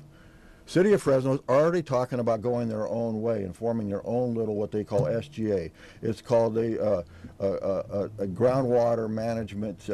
City of Fresno is already talking about going their own way and forming their own little what they call SGA. It's called a groundwater management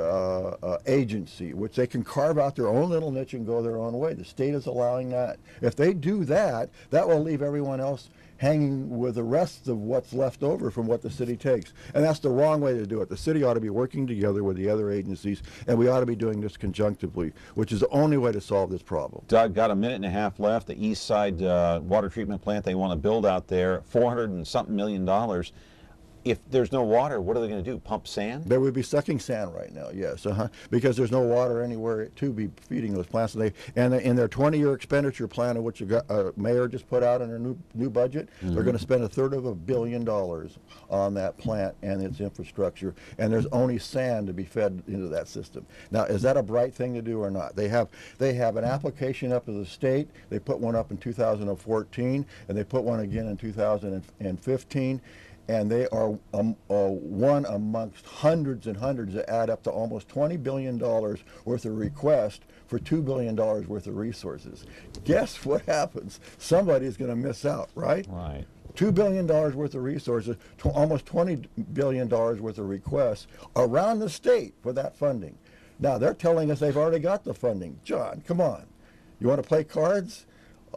agency, which they can carve out their own little niche and go their own way. The state is allowing that. If they do that, that will leave everyone else hanging with the rest of what's left over from what the city takes. And that's the wrong way to do it. The city ought to be working together with the other agencies, and we ought to be doing this conjunctively, which is the only way to solve this problem. Doug, got a minute and a half left. The East Side water treatment plant they want to build out there, $400 and something million. If there's no water, what are they going to do? Pump sand? They would be sucking sand right now, yes, because there's no water anywhere to be feeding those plants. And in their 20-year expenditure plan, which the mayor just put out in her new budget, they're going to spend $250 million on that plant and its infrastructure. And there's only sand to be fed into that system. Now, is that a bright thing to do or not? They have an application up to the state. They put one up in 2014, and they put one again in 2015. And they are one amongst hundreds and hundreds that add up to almost $20 billion worth of requests for $2 billion worth of resources. Guess what happens? Somebody's going to miss out, right? Right. $2 billion worth of resources, almost $20 billion worth of requests around the state for that funding. Now, they're telling us they've already got the funding. John, come on. You want to play cards?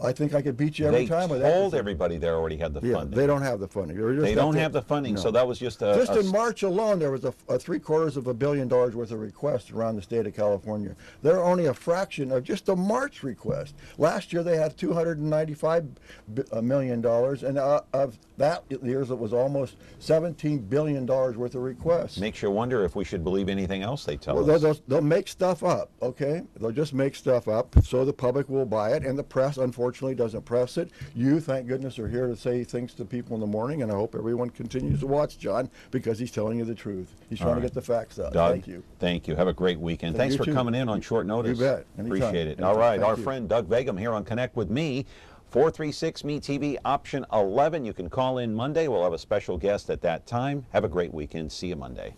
I think I could beat you every time with that. They told everybody they already had the funding. They don't have the funding. They don't have the funding, so that was just a... Just in March alone, there was a $750 million worth of requests around the state of California. They're only a fraction of just a March request. Last year, they had $295 million, and of that years, it was almost $17 billion worth of requests. Makes you wonder if we should believe anything else they tell us. They'll make stuff up, okay? They'll just make stuff up so the public will buy it, and the press, unfortunately, doesn't press it. You, thank goodness, are here to say things to people in the morning, and I hope everyone continues to watch John because he's telling you the truth. He's trying to get the facts out. Doug, thank you. Thank you. Have a great weekend. Thanks for coming in on short notice. You bet. Appreciate it. All right, our friend Doug Vegam here on Connect with Me. 436-ME-TV, option 11. You can call in Monday. We'll have a special guest at that time. Have a great weekend. See you Monday.